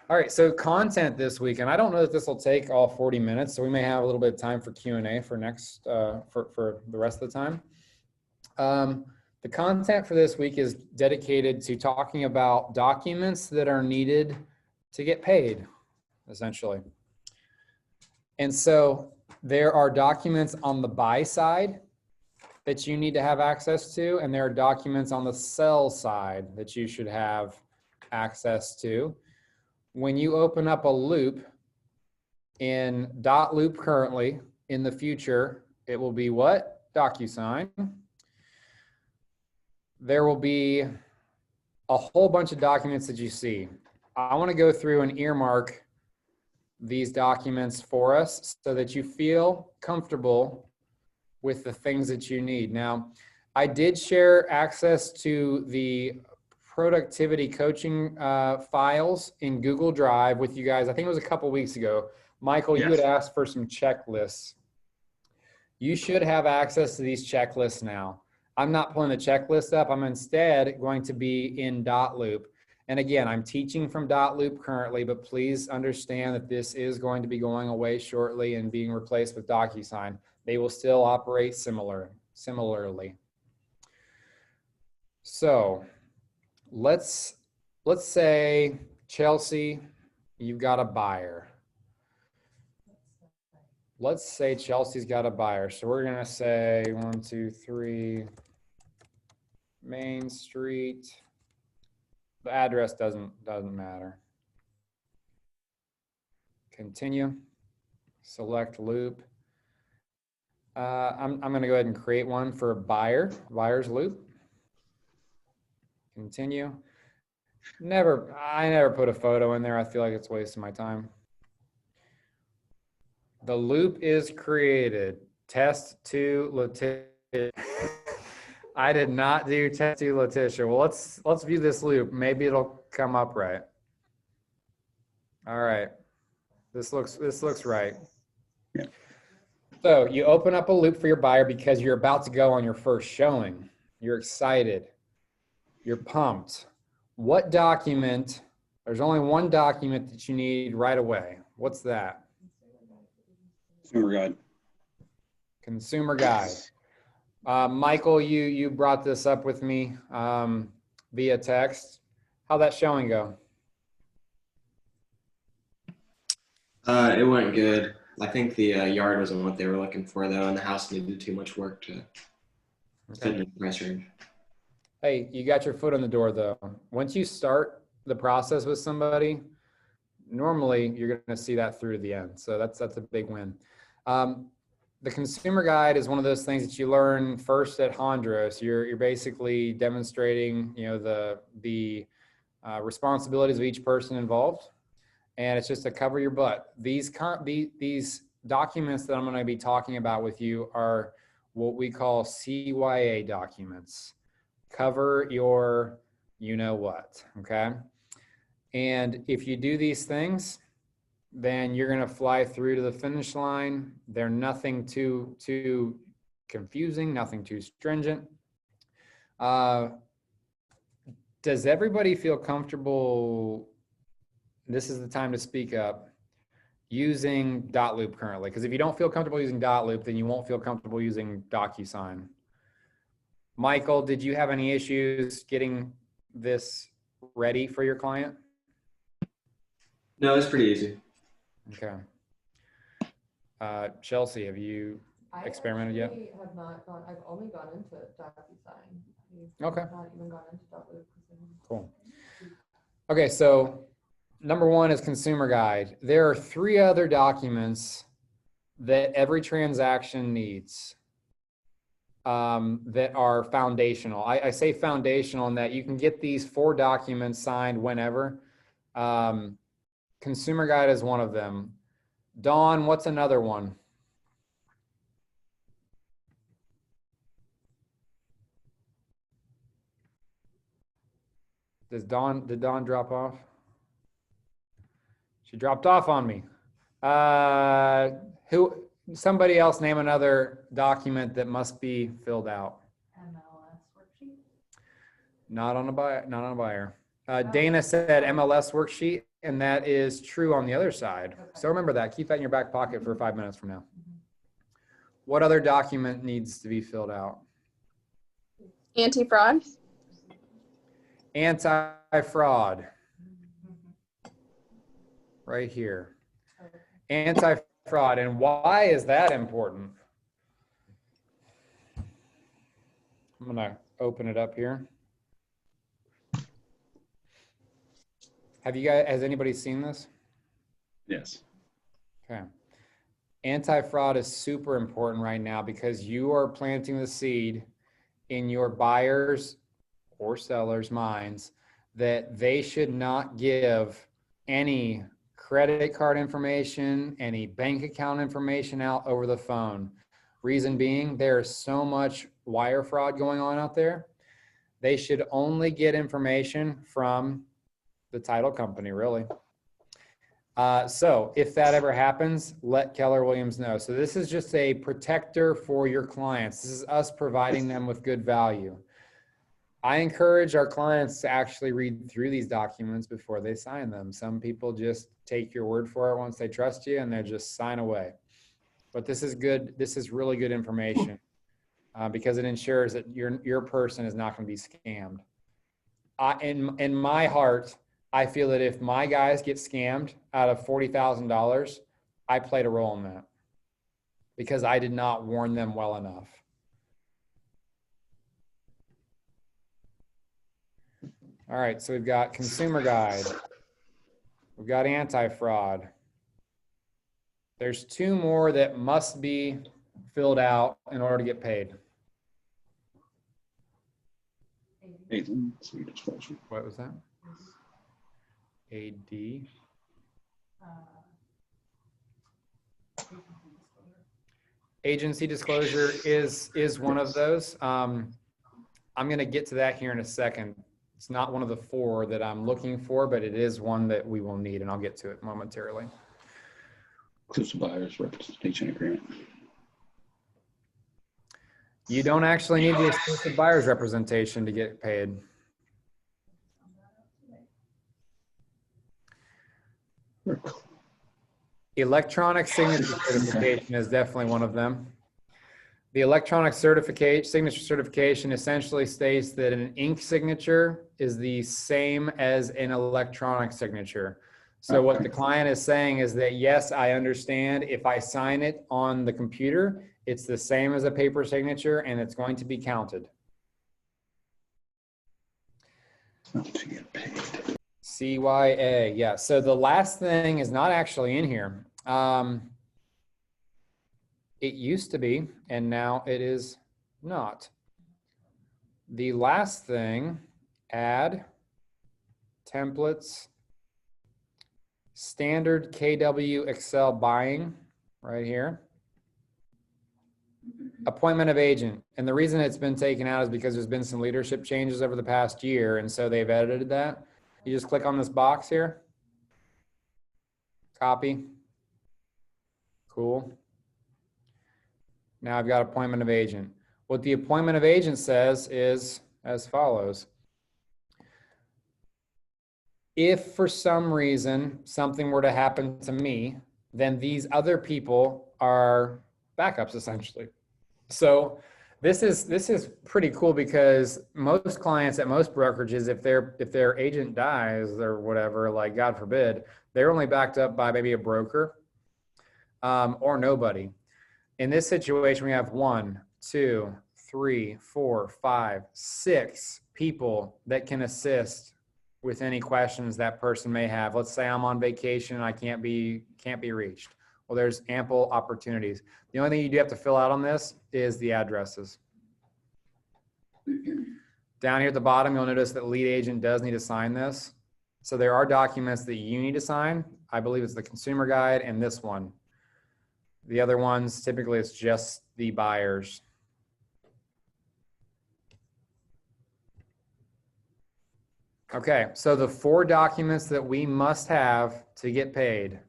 All right, so content this week, and I don't know that this will take all 40 minutes, so we may have a little bit of time for Q&A for next, for the rest of the time. The content for this week is dedicated to talking about documents that are needed to get paid, essentially. And so there are documents on the buy side that you need to have access to, and there are documents on the sell side that you should have access to. When you open up a loop in .loop currently, in the future, it will be what? DocuSign. There will be a whole bunch of documents that you see. I want to go through and earmark these documents for us so that you feel comfortable with the things that you need. Now, I did share access to the productivity coaching files in Google Drive with you guys. I think it was a couple weeks ago. Michael, you had asked for some checklists. You should have access to these checklists now. I'm not pulling the checklist up. I'm instead going to be in .loop. And again, I'm teaching from .loop currently, but please understand that this is going to be going away shortly and being replaced with DocuSign. They will still operate similarly. So let's say, Chelsea, you've got a buyer. Let's say Chelsea's got a buyer. So we're gonna say 1, 2, 3 Main Street. The address doesn't matter. Continue. Select loop. I'm gonna go ahead and create one for a buyer's loop. Continue. I never put a photo in there. I feel like it's wasting my time. The loop is created. Test to Letitia. I did not do test to Letitia. Well, let's view this loop. Maybe it'll come up right. All right. This looks right. Yeah. So you open up a loop for your buyer because you're about to go on your first showing. You're excited. You're pumped. What document? There's only one document that you need right away. What's that? Consumer guide. Consumer guide. Michael, you brought this up with me via text. How'd that showing go? It went good. I think the yard wasn't what they were looking for, though, and the house needed too much work to fit in the price range. Hey, you got your foot in the door, though. Once you start the process with somebody, normally you're going to see that through to the end. So that's a big win. The consumer guide is one of those things that you learn first at Hondros. You're basically demonstrating, the responsibilities of each person involved, and it's just to cover your butt. These documents that I'm going to be talking about with you are what we call CYA documents. Cover your you-know-what, okay? And if you do these things, then you're going to fly through to the finish line. They're nothing too confusing, nothing too stringent. Does everybody feel comfortable? This is the time to speak up. Using .loop currently, because if you don't feel comfortable using .loop, then you won't feel comfortable using DocuSign. Michael, did you have any issues getting this ready for your client? No, it's pretty easy. Okay. Chelsea, have you experimented yet? I have not gone. I've only gone into DocuSign. Okay. Not even gone into .loop. Cool. Okay, so number one is consumer guide. There are 3 other documents that every transaction needs that are foundational. I say foundational in that you can get these 4 documents signed whenever. Consumer guide is one of them. Dawn, what's another one? Did Dawn drop off? She dropped off on me. Somebody else name another document that must be filled out. MLS worksheet. Not on a buyer. Dana said MLS worksheet, and that is true on the other side. So remember that. Keep that in your back pocket for 5 minutes from now. What other document needs to be filled out? Anti-fraud. Anti-fraud. Right here. Anti-fraud. And why is that important? I'm going to open it up here. Has anybody seen this? Yes. Okay. Anti-fraud is super important right now because you are planting the seed in your buyers or sellers' minds that they should not give any credit card information, any bank account information out over the phone. Reason being, there's so much wire fraud going on out there. They should only get information from the title company, really. So if that ever happens, let Keller Williams know. So this is just a protector for your clients. This is us providing them with good value. I encourage our clients to actually read through these documents before they sign them. Some people just take your word for it once they trust you and they just sign away. But this is good. This is really good information because it ensures that your person is not going to be scammed. In my heart, I feel that if my guys get scammed out of $40,000, I played a role in that because I did not warn them well enough. All right, so we've got consumer guide. We've got anti-fraud. There's two more that must be filled out in order to get paid. Agency disclosure. What was that? AD. Agency disclosure is one of those. I'm going to get to that here in a second. It's not one of the four that I'm looking for, but it is one that we will need, and I'll get to it momentarily. Exclusive buyers representation agreement. You don't actually need the exclusive buyer's representation to get paid. Electronic signature certification is definitely one of them. The electronic signature certification essentially states that an ink signature is the same as an electronic signature. So what the client is saying is that, yes, I understand if I sign it on the computer, it's the same as a paper signature and it's going to be counted. To get paid. CYA, yeah. So the last thing is not actually in here. It used to be, and now it is not. The last thing, add templates, standard KW Excel buying right here. Appointment of agent. And the reason it's been taken out is because there's been some leadership changes over the past year. And so they've edited that. You just click on this box here. Copy. Cool. Now I've got appointment of agent. What the appointment of agent says is as follows. If for some reason something were to happen to me, then these other people are backups essentially. So this is pretty cool because most clients at most brokerages, if their agent dies or whatever, like God forbid, they're only backed up by maybe a broker or nobody. In this situation, we have 1, 2, 3, 4, 5, 6 people that can assist with any questions that person may have. Let's say I'm on vacation and I can't be reached. Well, there's ample opportunities. The only thing you do have to fill out on this is the addresses. Down here at the bottom, you'll notice that lead agent does need to sign this. So there are documents that you need to sign. I believe it's the consumer guide and this one. The other ones, typically it's just the buyers. Okay, so the 4 documents that we must have to get paid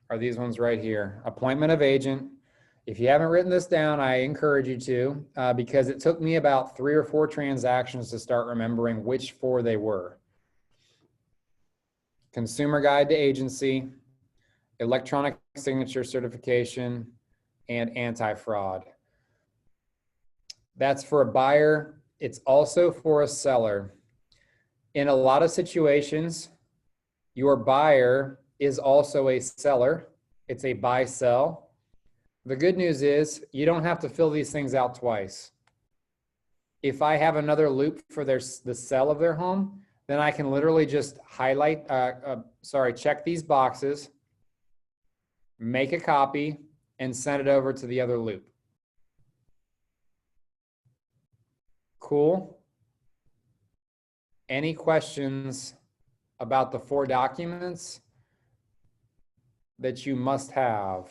are these ones right here. Appointment of agent. If you haven't written this down, I encourage you to, because it took me about 3 or 4 transactions to start remembering which 4 they were. Consumer guide to agency, electronic signature certification, and anti-fraud. That's for a buyer. It's also for a seller. In a lot of situations, your buyer is also a seller. It's a buy-sell. The good news is you don't have to fill these things out twice. If I have another loop for the sell of their home, then I can literally just check these boxes, make a copy, and send it over to the other loop. Cool. Any questions about the 4 documents that you must have?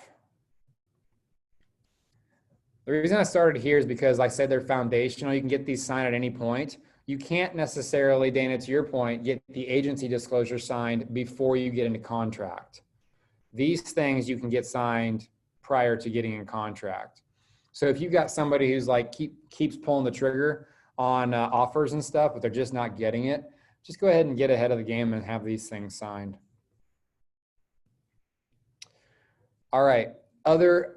The reason I started here is because I said they're foundational. You can get these signed at any point. You can't necessarily, Dana, to your point, get the agency disclosure signed before you get into contract. These things you can get signed prior to getting in contract. So if you've got somebody who's like keeps pulling the trigger on offers and stuff, but they're just not getting it, just go ahead and get ahead of the game and have these things signed. All right, other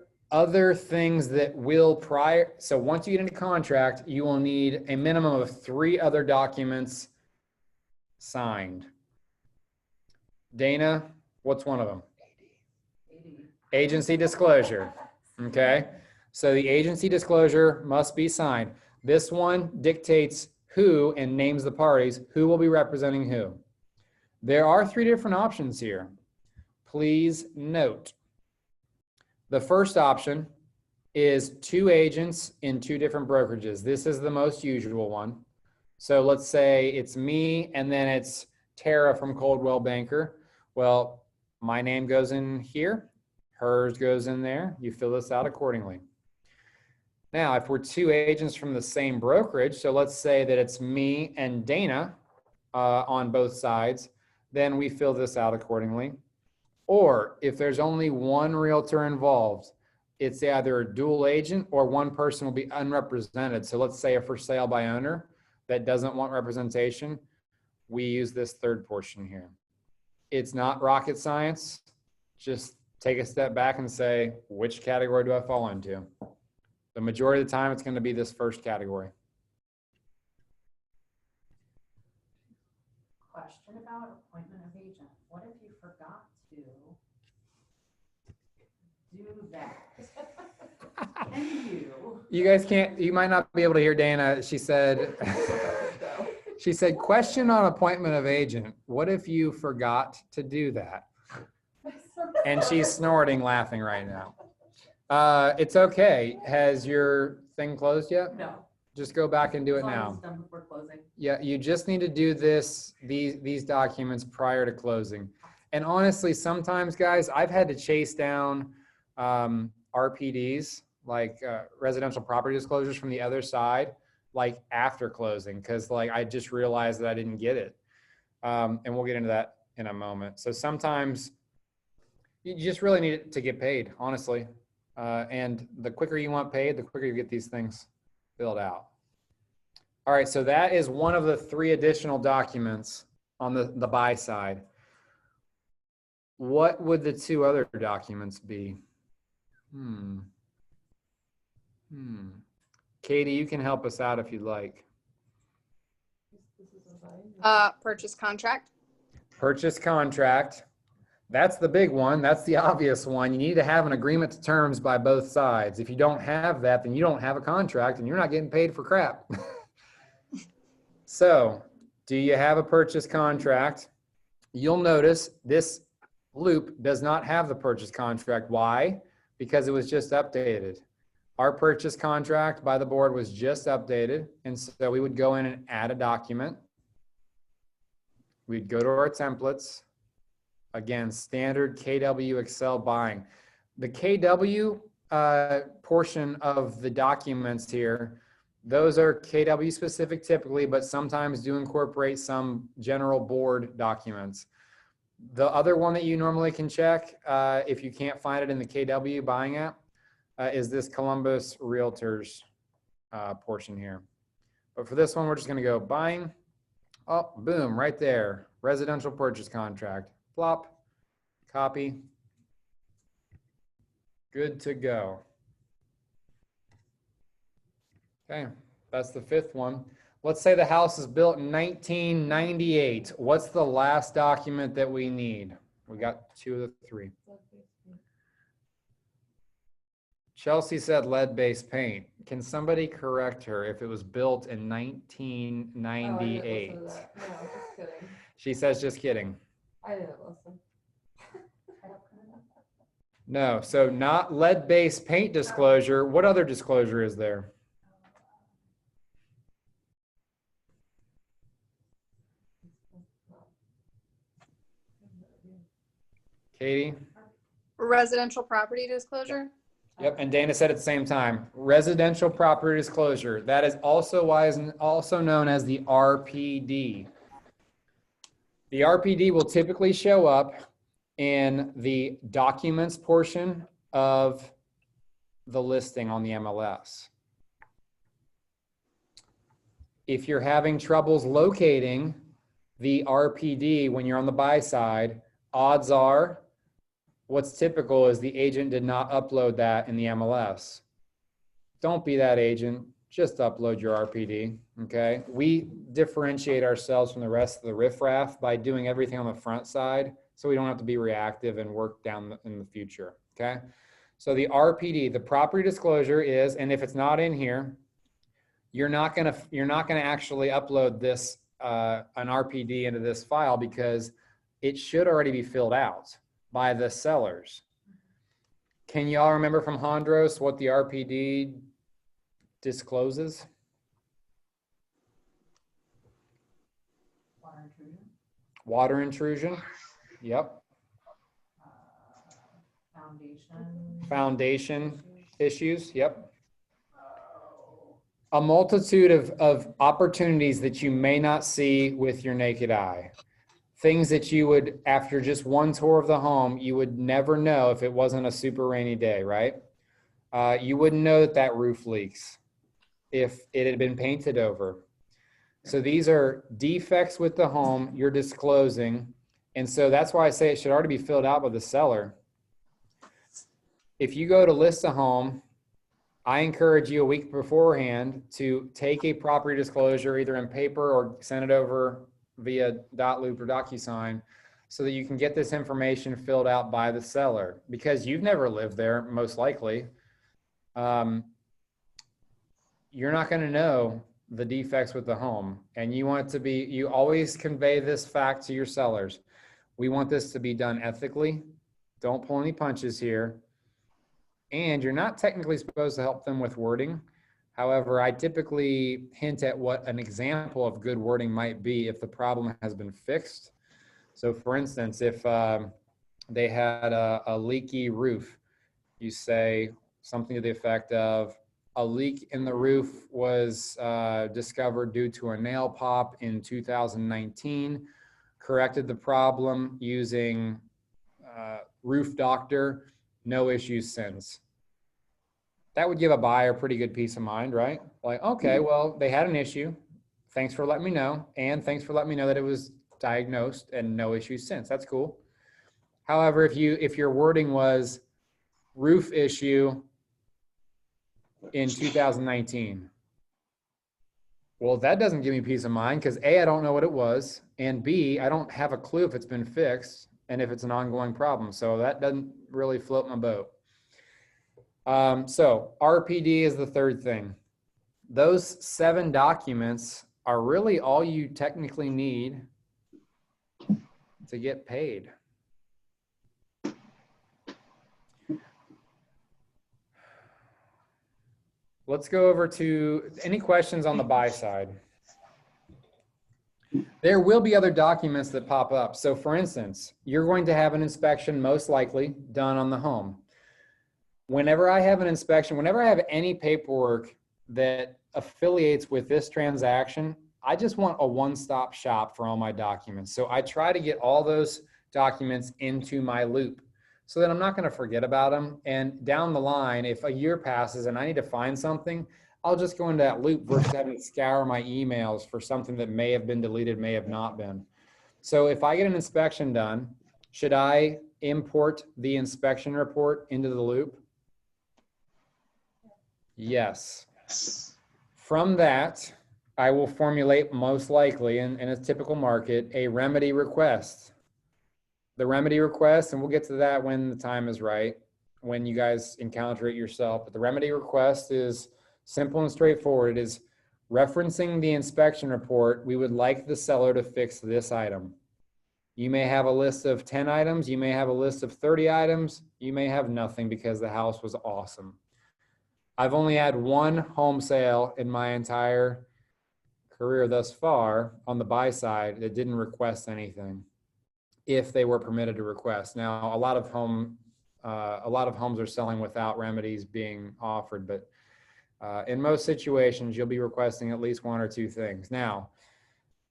things that will so once you get into contract, you will need a minimum of 3 other documents signed. Dana, what's one of them? Agency disclosure, okay? So the agency disclosure must be signed. This one dictates who and names the parties, who will be representing who. There are 3 different options here. Please note. The first option is 2 agents in 2 different brokerages. This is the most usual one. So let's say it's me and then it's Tara from Coldwell Banker. Well, my name goes in here, hers goes in there. You fill this out accordingly. Now, if we're 2 agents from the same brokerage, so let's say that it's me and Dana on both sides, then we fill this out accordingly. Or if there's only one realtor involved, it's either a dual agent or one person will be unrepresented. So let's say a for sale by owner that doesn't want representation, we use this third portion here. It's not rocket science. Just take a step back and say, which category do I fall into? The majority of the time, it's going to be this first category. Question about appointment of agent. What if you forgot to do that? Can you? You guys can't, you might not be able to hear Dana. She said, she said, question on appointment of agent. What if you forgot to do that? And she's snorting, laughing right now. It's okay. Has your thing closed yet? No. Just go back and do it As long as now. it's done before closing. Yeah, you just need to do these documents prior to closing. And honestly, sometimes, guys, I've had to chase down RPDs, like residential property disclosures from the other side, like after closing, because like I just realized that I didn't get it. And we'll get into that in a moment. So sometimes you just really need to get paid, honestly. And the quicker you want paid, the quicker you get these things filled out. All right, so that is one of the 3 additional documents on the buy side. What would the 2 other documents be? Katie, you can help us out if you'd like. Purchase contract. Purchase contract. That's the big one. That's the obvious one. You need to have an agreement to terms by both sides. If you don't have that, then you don't have a contract and you're not getting paid for crap. So, do you have a purchase contract? You'll notice this loop does not have the purchase contract. Why? Because it was just updated. Our purchase contract by the board was just updated. And so we would go in and add a document. We'd go to our templates. Again, standard KW Excel buying. The KW portion of the documents here, those are KW specific typically, but sometimes do incorporate some general board documents. The other one that you normally can check, if you can't find it in the KW buying app, is this Columbus Realtors portion here. But for this one, we're just gonna go buying. Oh, boom, right there. Residential purchase contract. Plop, copy. Good to go. Okay, that's the fifth one. Let's say the house is built in 1998. What's the last document that we need? We got 2 of the 3. Chelsea said lead-based paint. Can somebody correct her if it was built in 1998? No, just kidding. She says just kidding. I didn't listen. No, so not lead-based paint disclosure. What other disclosure is there? Katie? Residential property disclosure. Yep, and Dana said at the same time, residential property disclosure. That is also also known as the RPD. The RPD will typically show up in the documents portion of the listing on the MLS. If you're having troubles locating the RPD when you're on the buy side, odds are what's typical is the agent did not upload that in the MLS. Don't be that agent. Just upload your RPD, okay? We differentiate ourselves from the rest of the riffraff by doing everything on the front side so we don't have to be reactive and work down in the future, okay? So the RPD, the property disclosure is, and if it's not in here, you're not gonna actually upload this, an RPD into this file because it should already be filled out by the sellers. Can y'all remember from Hondros what the RPD discloses? Water intrusion, Water intrusion. Yep. Foundation issues. Yep. A multitude of opportunities that you may not see with your naked eye. Things that you would, after just one tour of the home, you would never know if it wasn't a super rainy day, right? You wouldn't know that that roof leaks if it had been painted over. So these are defects with the home you're disclosing. And so that's why I say it should already be filled out by the seller. If you go to list a home, I encourage you a week beforehand to take a property disclosure either in paper or send it over via .loop or DocuSign so that you can get this information filled out by the seller because you've never lived there, most likely. You're not going to know the defects with the home, and you want it to be, you always convey this fact to your sellers. We want this to be done ethically. Don't pull any punches here. And you're not technically supposed to help them with wording. However, I typically hint at what an example of good wording might be if the problem has been fixed. So for instance, if they had a leaky roof, you say something to the effect of, a leak in the roof was discovered due to a nail pop in 2019, corrected the problem using Roof Doctor, no issues since. That would give a buyer pretty good peace of mind, right? Like, okay, well, they had an issue. Thanks for letting me know. And thanks for letting me know that it was diagnosed and no issues since. That's cool. However, if your wording was roof issue in 2019, well, that doesn't give me peace of mind because A, I don't know what it was, and B, I don't have a clue if it's been fixed and if it's an ongoing problem. So that doesn't really float my boat. So RPD is the third thing. Those 7 documents are really all you technically need to get paid. Let's go over to any questions on the buy side. There will be other documents that pop up. So for instance, you're going to have an inspection most likely done on the home. Whenever I have an inspection, whenever I have any paperwork that affiliates with this transaction, I just want a one-stop shop for all my documents. So I try to get all those documents into my loop So then I'm not going to forget about them. And down the line, if a year passes and I need to find something, I'll just go into that loop versus having to scour my emails for something that may have been deleted, may have not been. So if I get an inspection done, should I import the inspection report into the loop? Yes. From that, I will formulate, most likely in a typical market, a remedy request. The remedy request, and we'll get to that when the time is right, when you guys encounter it yourself. But the remedy request is simple and straightforward. It is referencing the inspection report. We would like the seller to fix this item. You may have a list of 10 items. You may have a list of 30 items. You may have nothing because the house was awesome. I've only had one home sale in my entire career thus far on the buy side that didn't request anything, if they were permitted to request. Now, a lot of homes are selling without remedies being offered, but in most situations, you'll be requesting at least one or two things. Now,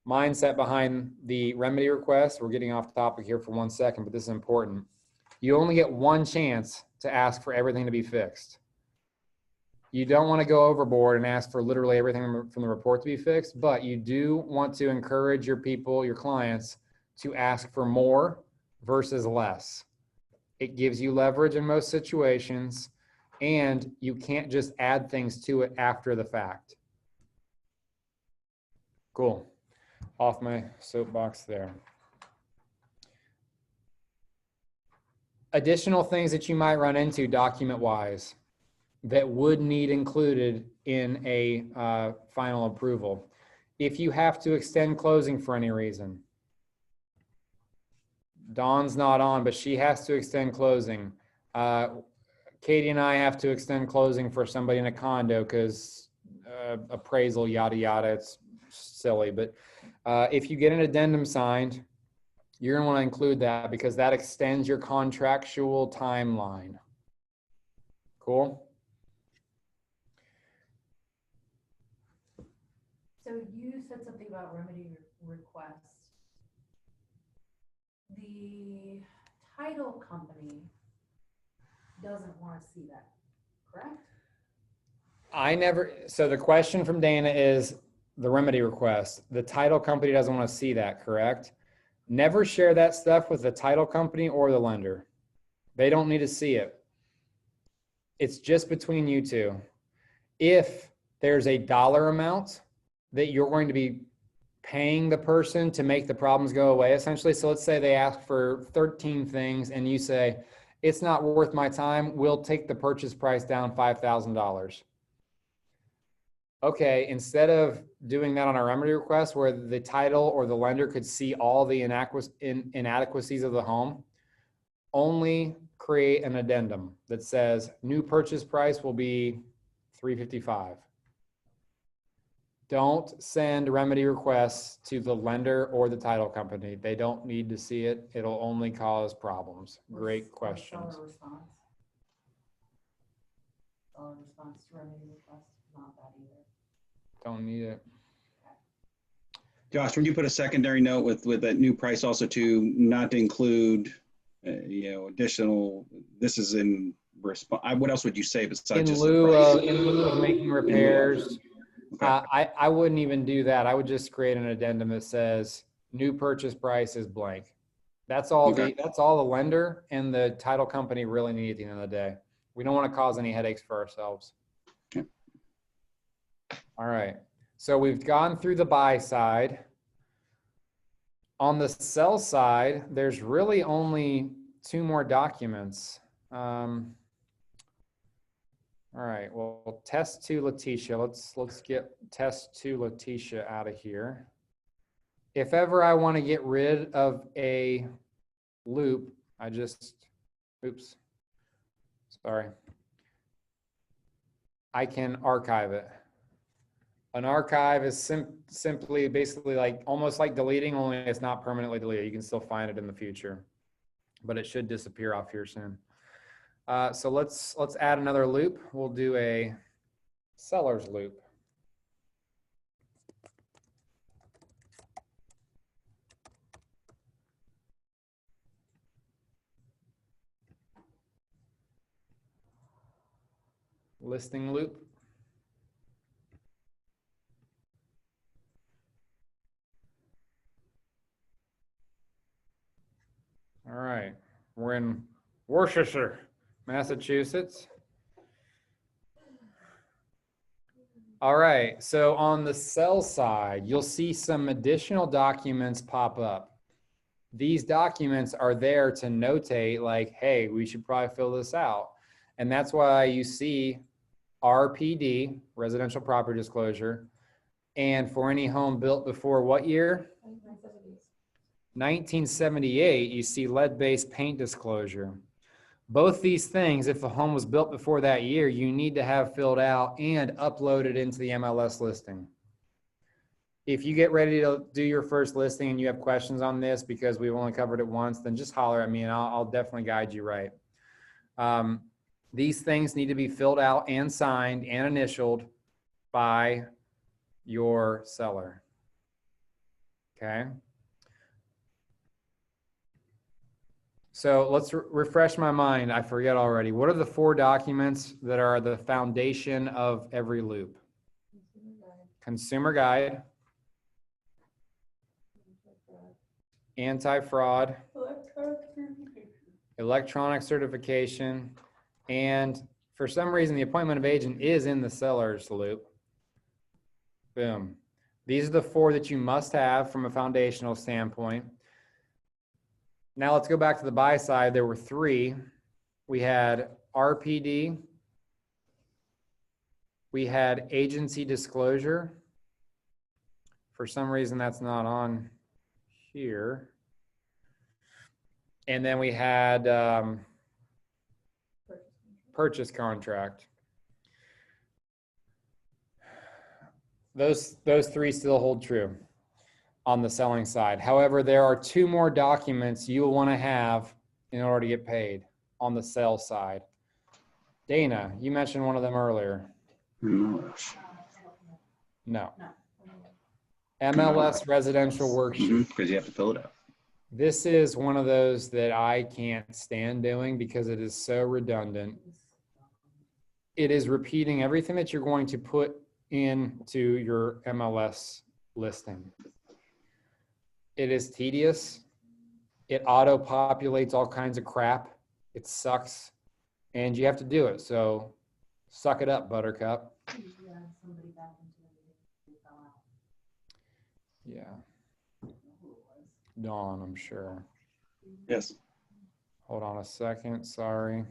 mindset behind the remedy request, we're getting off topic here for 1 second, but this is important. You only get one chance to ask for everything to be fixed. You don't want to go overboard and ask for literally everything from the report to be fixed, but you do want to encourage your people, your clients, to ask for more versus less. It gives you leverage in most situations, and you can't just add things to it after the fact. Cool. Off my soapbox there. Additional things that you might run into document-wise that would need included in a final approval. If you have to extend closing for any reason, Dawn's not on, but she has to extend closing. Katie and I have to extend closing for somebody in a condo because appraisal, yada, yada, it's silly. But if you get an addendum signed, you're gonna wanna include that because that extends your contractual timeline. Cool? So you said something about remedy request. The title company doesn't want to see that, correct? So the question from Dana is the remedy request. The title company doesn't want to see that, correct? Never share that stuff with the title company or the lender. They don't need to see it. It's just between you two. If there's a dollar amount that you're going to be paying the person to make the problems go away, essentially. So let's say they ask for 13 things and you say, it's not worth my time. We'll take the purchase price down $5,000. Okay, instead of doing that on a remedy request where the title or the lender could see all the inadequacies of the home, only create an addendum that says new purchase price will be $355. Don't send remedy requests to the lender or the title company. They don't need to see it. It'll only cause problems. Great questions. Seller response. Seller response to remedy request, not that either. Don't need it. Josh, would you put a secondary note with that new price also to not to include, additional, this is in response, what else would you say besides In just lieu the price? of making repairs, Okay. I wouldn't even do that. I would just create an addendum that says new purchase price is blank. That's all Okay. that's all the lender and the title company really need at the end of the day. We don't want to cause any headaches for ourselves. Okay. All right. So we've gone through the buy side. On the sell side, there's really only two more documents. All right, well, test to Letitia. Let's get test to Letitia out of here. If ever I want to get rid of a loop, oops, sorry. I can archive it. An archive is simply basically like almost like deleting, only it's not permanently deleted. You can still find it in the future, but it should disappear off here soon. So let's add another loop. We'll do a seller's loop. listing loop. All right, we're in Worcester, Massachusetts. All right, so on the sell side, you'll see some additional documents pop up. These documents are there to notate like, hey, we should probably fill this out. And that's why you see RPD, residential property disclosure, and for any home built before what year? 1978, you see lead-based paint disclosure. Both these things, if the home was built before that year, you need to have filled out and uploaded into the MLS listing. If you get ready to do your first listing and you have questions on this because we've only covered it once, then just holler at me and I'll definitely guide you right. These things need to be filled out and signed and initialed by your seller. Okay. So let's refresh my mind. I forget already. What are the 4 documents that are the foundation of every loop? Consumer guide, anti-fraud, electronic certification, and for some reason, the appointment of agent is in the seller's loop. Boom. These are the 4 that you must have from a foundational standpoint. Now let's go back to the buy side. There were 3. We had RPD. We had agency disclosure. For some reason, that's not on here. And then we had purchase contract. Those 3 still hold true on the selling side. However, there are 2 more documents you will want to have in order to get paid on the sell side. Dana, you mentioned one of them earlier. No. MLS residential worksheet. Because you have to fill it out. This is one of those that I can't stand doing because it is so redundant. It is repeating everything that you're going to put into your MLS listing. It is tedious. It auto-populates all kinds of crap. It sucks. And you have to do it. So suck it up, Buttercup. Yeah. Dawn, I'm sure. Yes. Hold on a second. Sorry.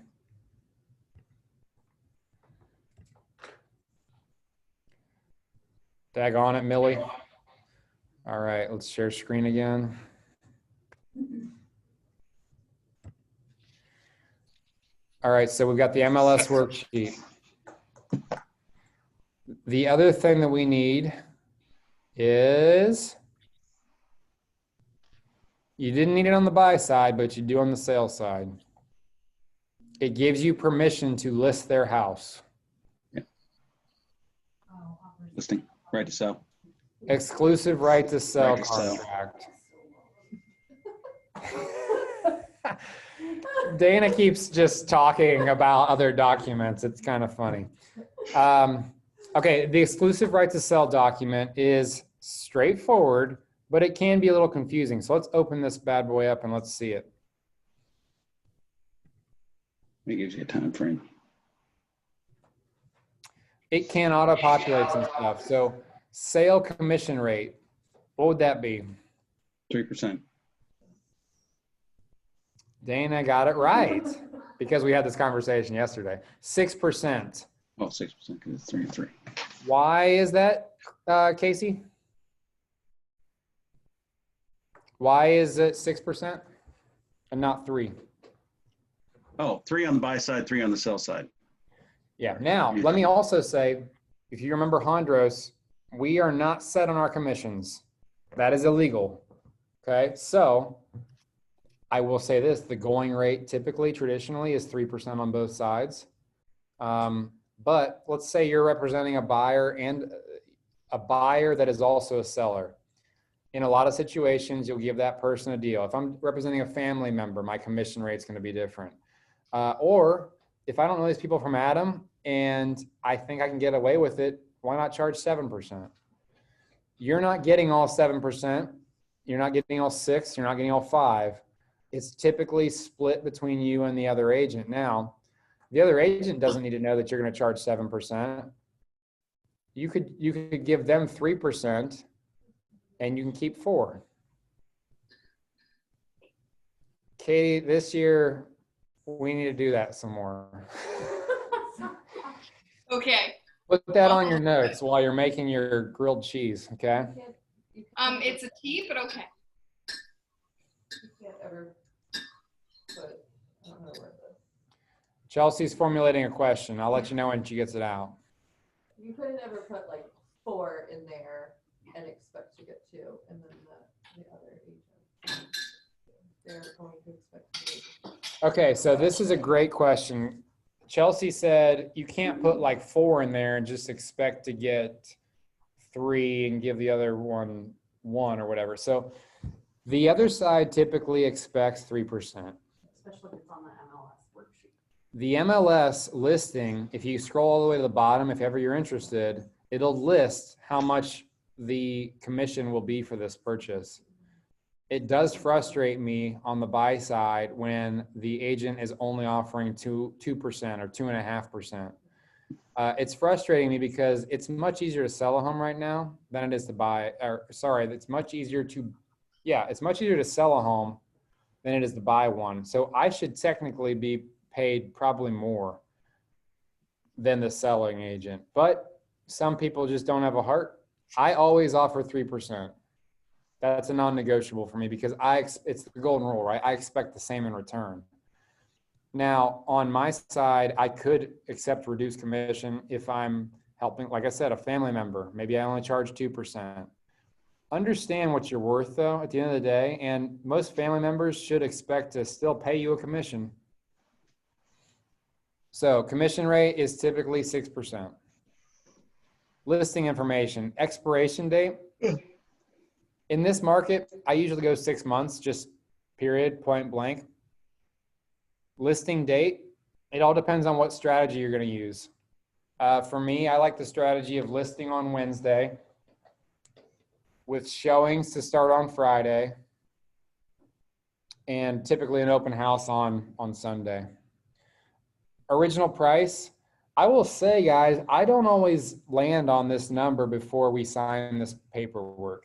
Daggone it, Millie. All right, let's share screen again. All right, so we've got the MLS worksheet. The other thing that we need is, you didn't need it on the buy side, but you do on the sale side. It gives you permission to list their house. Listing, right to sell. Exclusive right to sell Right to sell. contract. Dana keeps just talking about other documents. It's kind of funny. Okay, the exclusive right to sell document is straightforward, but it can be a little confusing. So let's open this bad boy up and let's see it. It gives you a time frame. It can auto-populate some stuff. So sale commission rate, what would that be? 3%. Dana got it right because we had this conversation yesterday. 6%. Oh, 6% because it's 3 and 3. Why is that, Casey? Why is it 6% and not 3? Oh, 3 on the buy side, 3 on the sell side. Yeah. Now, let me also say, if you remember Hondros, we are not set on our commissions. That is illegal. Okay. So I will say this, the going rate typically, traditionally is 3% on both sides. But let's say you're representing a buyer and a buyer that is also a seller. In a lot of situations, you'll give that person a deal. If I'm representing a family member, my commission rate is going to be different. Or if I don't know these people from Adam and I think I can get away with it, why not charge 7%? You're not getting all 7%. You're not getting all 6. You're not getting all 5. It's typically split between you and the other agent. Now, the other agent doesn't need to know that you're going to charge 7%. You could give them 3% and you can keep 4. Katie, this year we need to do that some more. Okay. Put that on your notes while you're making your grilled cheese, okay? It's a T, but okay. You can't ever put, I don't know where the, Chelsea's formulating a question. I'll let you know when she gets it out. you couldn't ever put like 4 in there and expect to get 2, and then the other agent, they're going to expect to get. Okay, so this is a great question. Chelsea said you can't put like 4 in there and just expect to get 3 and give the other one 1 or whatever. So the other side typically expects 3%. Especially if it's on the MLS worksheet. The MLS listing, if you scroll all the way to the bottom, if ever you're interested, it'll list how much the commission will be for this purchase. It does frustrate me on the buy side when the agent is only offering 2% or 2.5%. It's frustrating me because it's much easier to sell a home right now than it is to buy, or sorry, it's much easier to sell a home than it is to buy one. So I should technically be paid probably more than the selling agent, but some people just don't have a heart. I always offer 3%. That's a non-negotiable for me because it's the golden rule, right? I expect the same in return. Now, on my side, I could accept reduced commission if I'm helping, like I said, a family member. Maybe I only charge 2%. Understand what you're worth, though, at the end of the day, and most family members should expect to still pay you a commission. So commission rate is typically 6%. Listing information, expiration date. In this market, I usually go 6 months, just period, point blank. Listing date, it all depends on what strategy you're going to use. For me, I like the strategy of listing on Wednesday with showings to start on Friday and typically an open house on Sunday. Original price, I will say, guys, I don't always land on this number before we sign this paperwork.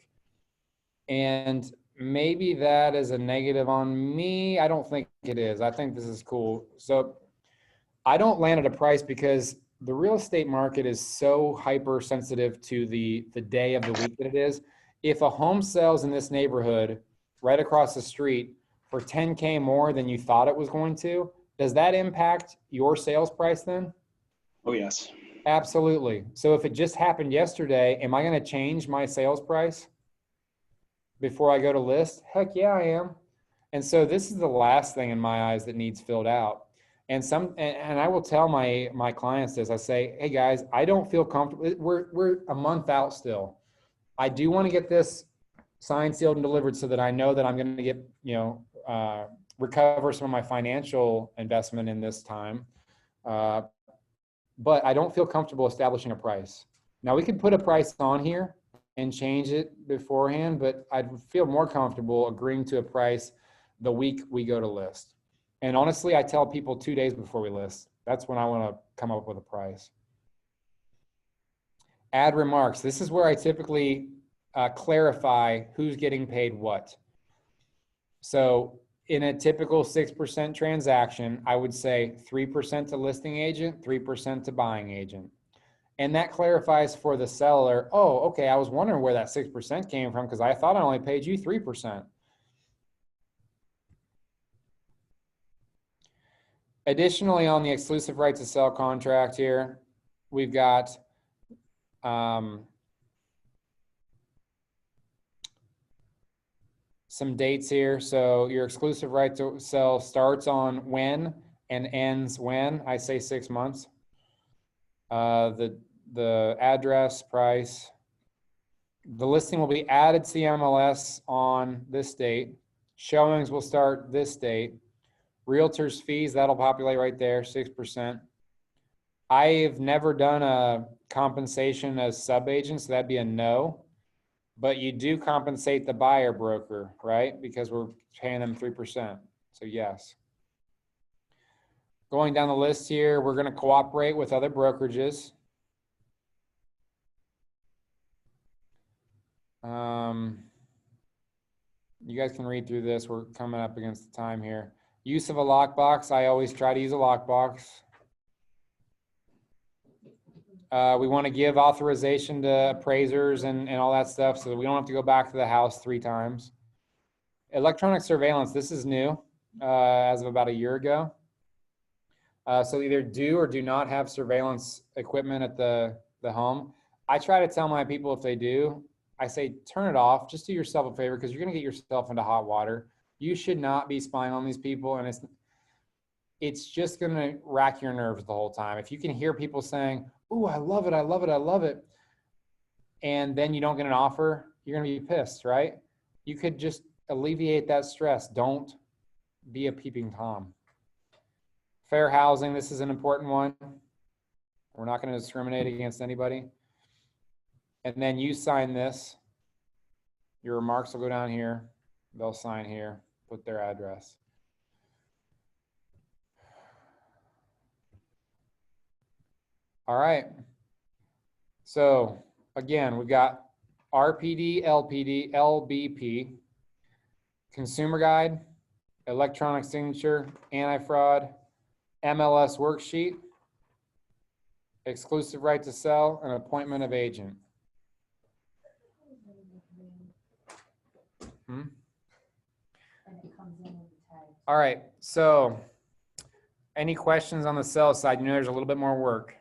And maybe that is a negative on me. I don't think it is. I think this is cool. So I don't land at a price because the real estate market is so hypersensitive to the day of the week that it is. If a home sells in this neighborhood right across the street for 10K more than you thought it was going to, does that impact your sales price then? Oh, yes. Absolutely. So if it just happened yesterday, am I going to change my sales price before I go to list? Heck yeah, I am. And so this is the last thing in my eyes that needs filled out. And I will tell my clients this. I say, hey guys, I don't feel comfortable. We're a month out still. I do want to get this signed, sealed, and delivered so that I know that I'm going to get, recover some of my financial investment in this time. But I don't feel comfortable establishing a price. Now we could put a price on here and change it beforehand, but I'd feel more comfortable agreeing to a price the week we go to list. And honestly, I tell people 2 days before we list. That's when I want to come up with a price. Add remarks. This is where I typically clarify who's getting paid what. So in a typical 6% transaction, I would say 3% to listing agent, 3% to buying agent. And that clarifies for the seller, oh, okay, I was wondering where that 6% came from because I thought I only paid you 3%. Additionally, on the exclusive right to sell contract here, we've got some dates here. So your exclusive right to sell starts on when and ends when. I say 6 months. The address, price. The listing will be added to the MLS on this date. Showings will start this date. Realtors fees, that'll populate right there, 6%. I've never done a compensation as sub-agent, so that'd be a no. But you do compensate the buyer broker, right? Because we're paying them 3%, so yes. Going down the list here, we're gonna cooperate with other brokerages. You guys can read through this. We're coming up against the time here. Use of a lockbox. I always try to use a lockbox. We want to give authorization to appraisers and all that stuff so that we don't have to go back to the house 3 times. Electronic surveillance. This is new as of about a year ago. So either do or do not have surveillance equipment at the home. I try to tell my people if they do, I say, turn it off. Just do yourself a favor because you're going to get yourself into hot water. You should not be spying on these people. And it's just going to rack your nerves the whole time. If you can hear people saying, "Ooh, I love it, I love it, I love it," and then you don't get an offer, you're going to be pissed, right? You could just alleviate that stress. Don't be a peeping Tom. Fair housing. This is an important one. We're not going to discriminate against anybody. And then you sign this. Your remarks will go down here. They'll sign here, put their address. All right. So again, we've got RPD, LPD, LBP, consumer guide, electronic signature, anti-fraud, MLS worksheet, exclusive right to sell, and appointment of agent. And it comes in with the tag. All right, so any questions on the sell side? You know there's a little bit more work.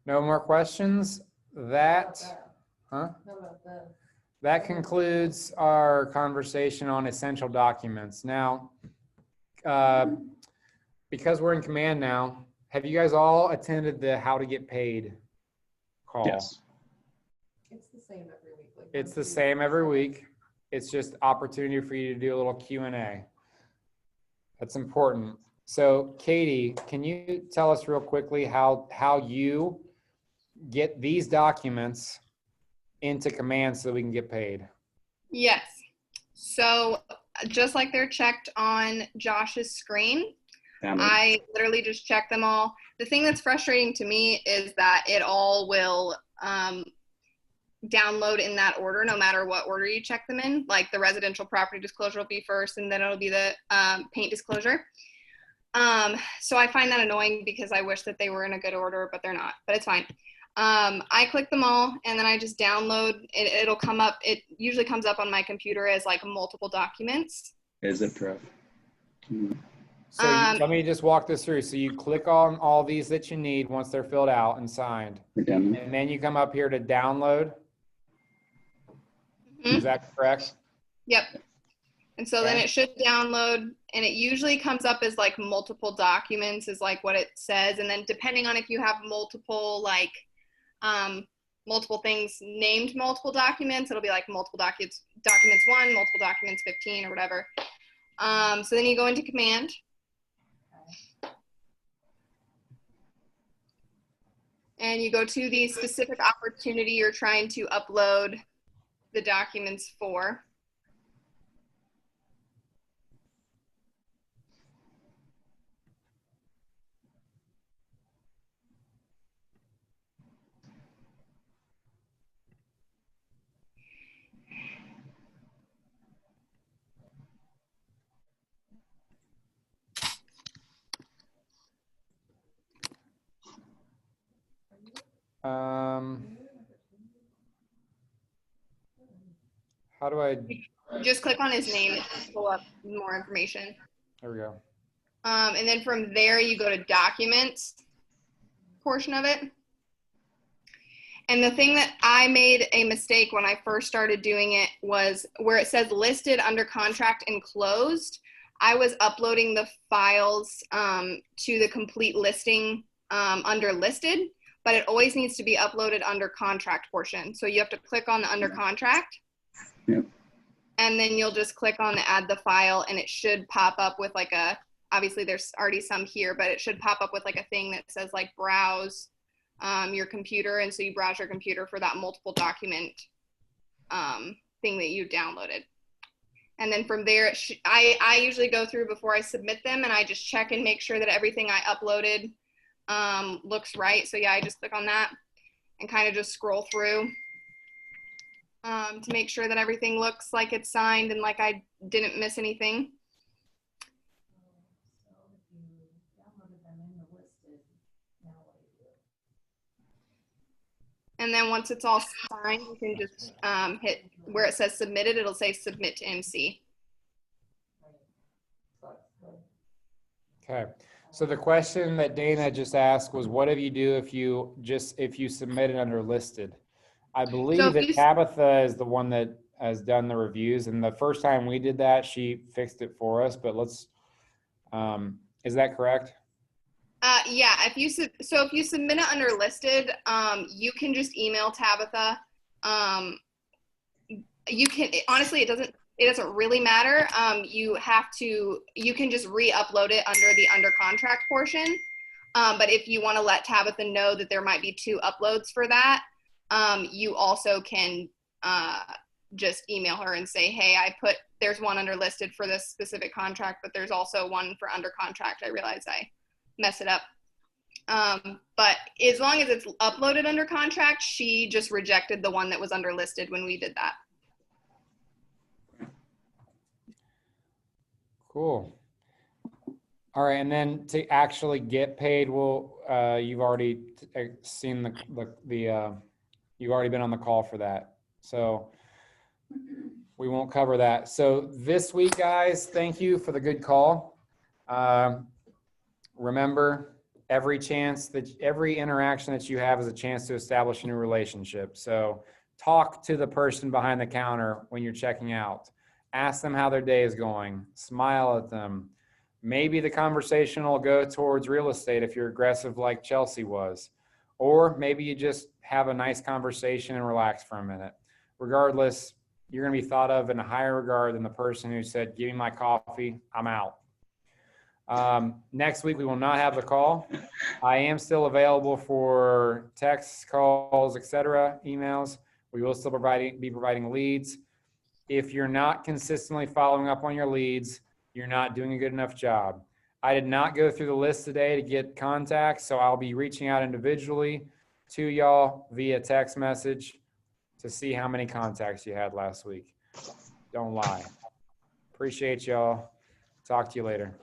No more questions? That concludes our conversation on essential documents. Now, because we're in command now, have you guys all attended the How to Get Paid call? Yes. It's the same every week. Like It's once the a same every week. It's just opportunity for you to do a little Q&A. That's important. So Katie, can you tell us real quickly how you get these documents into command so we can get paid? Yes. So just like they're checked on Josh's screen, I literally just check them all. The thing that's frustrating to me is that it all will download in that order, no matter what order you check them in. Like the residential property disclosure will be first, and then it'll be the paint disclosure. So I find that annoying because I wish that they were in a good order, but they're not, but it's fine. I click them all and then I just download it. It'll come up. It usually comes up on my computer as like multiple documents. Is it true? So let me just walk this through. So you click on all these that you need once they're filled out and signed. And then you come up here to download. Mm-hmm. Is that correct? Yep. And so then it should download, and it usually comes up as like multiple documents is like what it says. And then depending on if you have multiple, like multiple things named multiple documents, it'll be like multiple documents 1, multiple documents 15 or whatever. So then you go into command. And you go to the specific opportunity you're trying to upload the documents for. How do I? Just click on his name to pull up more information. There we go. And then from there, you go to documents portion of it. And the thing that I made a mistake when I first started doing it was where it says listed, under contract, and closed. I was uploading the files to the complete listing under listed, but it always needs to be uploaded under contract portion. So you have to click on the under contract. Yep. And then you'll just click on add the file, and it should pop up with like a, obviously there's already some here, but it should pop up with like a thing that says like browse your computer. And so you browse your computer for that multiple document thing that you downloaded. And then from there, I usually go through before I submit them, and I just check and make sure that everything I uploaded looks right. So yeah, I just click on that and kind of just scroll through to make sure that everything looks like it's signed and like I didn't miss anything. So if you downloaded them in the listed, now what do you do? And then once it's all signed, you can just hit where it says submitted. It'll say submit to MC. Okay. So the question that Dana just asked was, what do you do if you submit it under listed? I believe So if that you- Tabitha is the one that has done the reviews, and the first time we did that, she fixed it for us, but let's, is that correct? Yeah, if you submit it under listed, you can just email Tabitha. You can, honestly, it doesn't really matter. You can just re-upload it under the under contract portion. But if you want to let Tabitha know that there might be 2 uploads for that, you also can just email her and say, hey, there's one under listed for this specific contract, but there's also one for under contract. I realize I messed it up. But as long as it's uploaded under contract, she just rejected the one that was under listed when we did that. Cool. All right, and then to actually get paid, you've already seen you've already been on the call for that. So we won't cover that. So this week, guys, thank you for the good call. Remember, every interaction that you have is a chance to establish a new relationship. So talk to the person behind the counter when you're checking out. Ask them how their day is going. Smile at them. Maybe the conversation will go towards real estate if you're aggressive like Chelsea was. Or maybe you just have a nice conversation and relax for a minute. Regardless, you're going to be thought of in a higher regard than the person who said, give me my coffee, I'm out. Next week, we will not have the call. I am still available for texts, calls, etc., emails. We will still be providing leads. If you're not consistently following up on your leads, you're not doing a good enough job. I did not go through the list today to get contacts, so I'll be reaching out individually to y'all via text message to see how many contacts you had last week. Don't lie. Appreciate y'all. Talk to you later.